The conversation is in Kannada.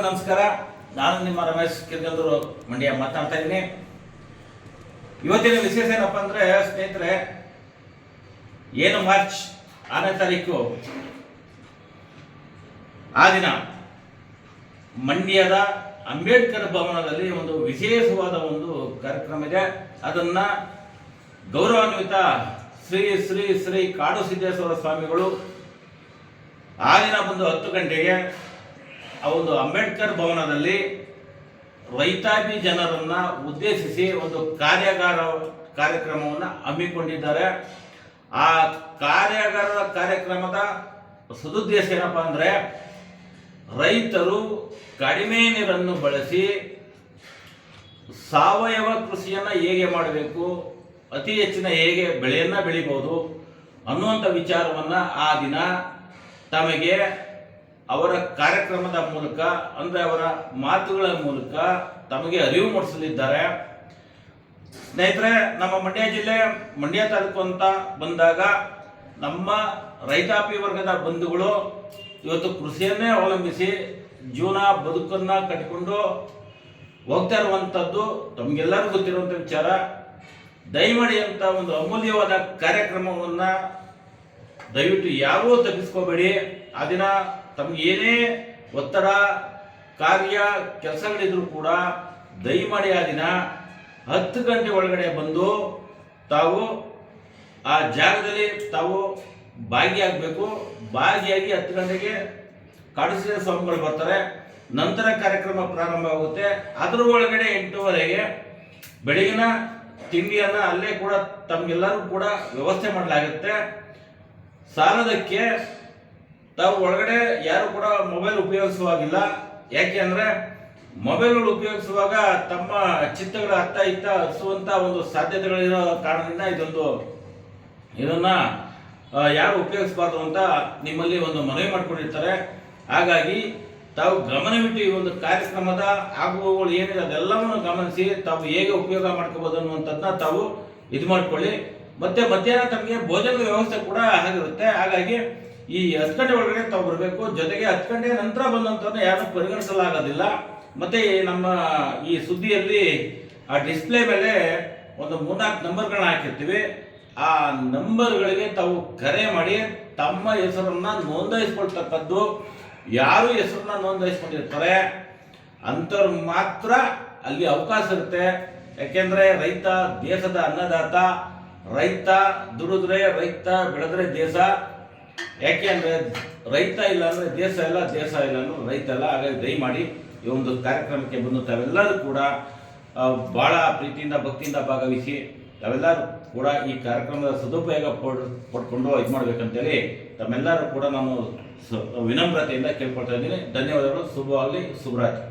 ನಮಸ್ಕಾರ. ನಾನು ನಿಮ್ಮ ರಮೇಶ್ ಕಿರ್ಗಲ್ದೂರು ಮಂಡ್ಯ ಮಾತಾಡ್ತಾ ಇದ್ದೀನಿ. ಇವತ್ತಿನ ವಿಶೇಷ ಏನಪ್ಪ ಅಂದರೆ ಸ್ನೇಹಿತರೆ, ಏನು ಮಾರ್ಚ್ 6ನೇ ತಾರೀಕು ಆ ದಿನ ಮಂಡ್ಯದ ಅಂಬೇಡ್ಕರ್ ಭವನದಲ್ಲಿ ಒಂದು ವಿಶೇಷವಾದ ಒಂದು ಕಾರ್ಯಕ್ರಮ ಇದೆ. ಅದನ್ನ ಗೌರವಾನ್ವಿತ ಶ್ರೀ ಶ್ರೀ ಶ್ರೀ ಕಾಡು ಸಿದ್ದೇಶ್ವರ ಸ್ವಾಮಿಗಳು ಆ ದಿನ ಬಂದು 10 ಗಂಟೆಗೆ ಆ ಒಂದು ಅಂಬೇಡ್ಕರ್ ಭವನದಲ್ಲಿ ರೈತಾಪಿ ಜನರನ್ನ ಉದ್ದೇಶಿಸಿ ಒಂದು ಕಾರ್ಯಕ್ರಮವನ್ನು ಹಮ್ಮಿಕೊಂಡಿದ್ದಾರೆ. ಆ ಕಾರ್ಯಕ್ರಮದ ಸದುದ್ದೇಶ ಏನಪ್ಪಾ ಅಂದ್ರೆ, ರೈತರು ಕಡಿಮೆ ನೀರನ್ನು ಬಳಸಿ ಸಾವಯವ ಕೃಷಿಯನ್ನ ಹೇಗೆ ಮಾಡಬೇಕು, ಅತಿ ಹೆಚ್ಚಿನ ಹೇಗೆ ಬೆಳೆಯನ್ನ ಬೆಳಿಬಹುದು ಅನ್ನುವಂಥ ವಿಚಾರವನ್ನ ಆ ದಿನ ತಮಗೆ ಅವರ ಕಾರ್ಯಕ್ರಮದ ಮೂಲಕ, ಅಂದ್ರೆ ಅವರ ಮಾತುಗಳ ಮೂಲಕ ತಮಗೆ ಅರಿವು ಮೂಡಿಸಲಿದ್ದಾರೆ. ಸ್ನೇಹಿತರೆ, ನಮ್ಮ ಮಂಡ್ಯ ಜಿಲ್ಲೆ ಮಂಡ್ಯ ತಾಲೂಕು ಅಂತ ಬಂದಾಗ ನಮ್ಮ ರೈತಾಪಿ ವರ್ಗದ ಬಂಧುಗಳು ಇವತ್ತು ಕೃಷಿಯನ್ನೇ ಅವಲಂಬಿಸಿ ಜೀವನ ಬದುಕನ್ನ ಕಟ್ಟಿಕೊಂಡು ಹೋಗ್ತಾ ಇರುವಂಥದ್ದು ತಮಗೆಲ್ಲರಿಗೂ ಗೊತ್ತಿರುವಂಥ ವಿಚಾರ. ದಯಮಾಡಿ ಅಂತ ಒಂದು ಅಮೂಲ್ಯವಾದ ಕಾರ್ಯಕ್ರಮವನ್ನ ದಯವಿಟ್ಟು ಯಾರೂ ತಪ್ಪಿಸ್ಕೋಬೇಡಿ. ಆ ದಿನ ತಮ್ಗೆ ಏನೇ ಒತ್ತಡ ಕಾರ್ಯ ಕೆಲಸಗಳಿದ್ರು ಕೂಡ ದಯಮಾಡಿ ಆ ದಿನ 10 ಗಂಟೆ ಒಳಗಡೆ ಬಂದು ತಾವು ಆ ಜಾಗದಲ್ಲಿ ತಾವು ಭಾಗಿಯಾಗಬೇಕು. ಭಾಗಿಯಾಗಿ 10 ಗಂಟೆಗೆ ಕಾಡುಸಿದ ಸ್ವಾಮಿಗಳು ಬರ್ತಾರೆ. ನಂತರ ಕಾರ್ಯಕ್ರಮ ಪ್ರಾರಂಭವಾಗುತ್ತೆ. ಅದರ ಒಳಗಡೆ 8:30ಗೆ ಬೆಳಗಿನ ತಿಂಡಿಯನ್ನ ಅಲ್ಲೇ ಕೂಡ ತಮ್ಗೆಲ್ಲರೂ ಕೂಡ ವ್ಯವಸ್ಥೆ ಮಾಡಲಾಗುತ್ತೆ. ಸಾಲದಕ್ಕೆ ತಾವು ಒಳಗಡೆ ಯಾರು ಕೂಡ ಮೊಬೈಲ್ ಉಪಯೋಗಿಸುವಾಗಿಲ್ಲ. ಯಾಕೆ ಅಂದ್ರೆ ಮೊಬೈಲ್ಗಳು ಉಪಯೋಗಿಸುವಾಗ ತಮ್ಮ ಚಿತ್ತಗಳ ಅತ್ತ ಇತ್ತ ಹರಿಸುವಂತ ಒಂದು ಸಾಧ್ಯತೆಗಳಿರೋ ಕಾರಣದಿಂದ ಇದನ್ನ ಯಾರು ಉಪಯೋಗಿಸಬಾರ್ದು ಅಂತ ನಿಮ್ಮಲ್ಲಿ ಒಂದು ಮನವಿ ಮಾಡ್ಕೊಂಡಿರ್ತಾರೆ. ಹಾಗಾಗಿ ತಾವು ಗಮನವಿಟ್ಟು ಈ ಒಂದು ಕಾರ್ಯಕ್ರಮದ ಆಗುವಗಳು ಏನಿದೆ ಅದೆಲ್ಲವನ್ನು ಗಮನಿಸಿ ತಾವು ಹೇಗೆ ಉಪಯೋಗ ಮಾಡ್ಕೋಬಹುದು ಅನ್ನುವಂಥದ್ದನ್ನ ತಾವು ಇದು ಮಾಡ್ಕೊಳ್ಳಿ. ಮತ್ತೆ ಮಧ್ಯಾಹ್ನ ತಮಗೆ ಭೋಜನದ ವ್ಯವಸ್ಥೆ ಕೂಡ ಆಗಿರುತ್ತೆ. ಹಾಗಾಗಿ ಈ 10 ಗಂಟೆ ಒಳಗಡೆ ತಾವು ಬರಬೇಕು. ಜೊತೆಗೆ 10 ಗಂಟೆ ನಂತರ ಬಂದಂಥವ್ರನ್ನ ಯಾರನ್ನೂ ಪರಿಗಣಿಸಲಾಗೋದಿಲ್ಲ. ಮತ್ತೆ ನಮ್ಮ ಈ ಸುದ್ದಿಯಲ್ಲಿ ಆ ಡಿಸ್ಪ್ಲೇ ಮೇಲೆ ಒಂದು 3-4 ನಂಬರ್ಗಳನ್ನ ಹಾಕಿರ್ತೀವಿ. ಆ ನಂಬರ್ಗಳಿಗೆ ತಾವು ಕರೆ ಮಾಡಿ ತಮ್ಮ ಹೆಸರನ್ನ ನೋಂದಾಯಿಸ್ಕೊಳ್ತಕ್ಕದ್ದು. ಯಾರು ಹೆಸರನ್ನ ನೋಂದಾಯಿಸ್ಕೊಂಡಿರ್ತಾರೆ ಅಂಥವ್ರು ಮಾತ್ರ ಅಲ್ಲಿ ಅವಕಾಶ ಇರುತ್ತೆ. ಯಾಕೆಂದ್ರೆ ರೈತ ದೇಶದ ಅನ್ನದಾತ. ರೈತ ದುಡಿದ್ರೆ, ರೈತ ಬೆಳೆದ್ರೆ ದೇಶ. ಯಾಕೆ ಅಂದ್ರೆ ರೈತ ಇಲ್ಲ ಅಂದ್ರೆ ದೇಶ ಇಲ್ಲ, ದೇಶ ಇಲ್ಲ ಅಂದ್ರೆ ರೈತ ಇಲ್ಲ. ಹಾಗಾಗಿ ದಯಮಾಡಿ ಈ ಒಂದು ಕಾರ್ಯಕ್ರಮಕ್ಕೆ ಬಂದು ತಾವೆಲ್ಲರೂ ಕೂಡ ಬಹಳ ಪ್ರೀತಿಯಿಂದ ಭಕ್ತಿಯಿಂದ ಭಾಗವಹಿಸಿ ತಾವೆಲ್ಲರೂ ಕೂಡ ಈ ಕಾರ್ಯಕ್ರಮದ ಸದುಪಯೋಗ ಪಡ್ಕೊಂಡು ಇದು ಮಾಡ್ಬೇಕಂತೇಳಿ ತಮ್ಮೆಲ್ಲರೂ ಕೂಡ ನಾನು ವಿನಮ್ರತೆಯಿಂದ ಕೇಳ್ಕೊಳ್ತಾ ಇದ್ದೀನಿ. ಧನ್ಯವಾದಗಳು. ಶುಭವಾಗಲಿ. ಶುಭರಾತ್ರಿ.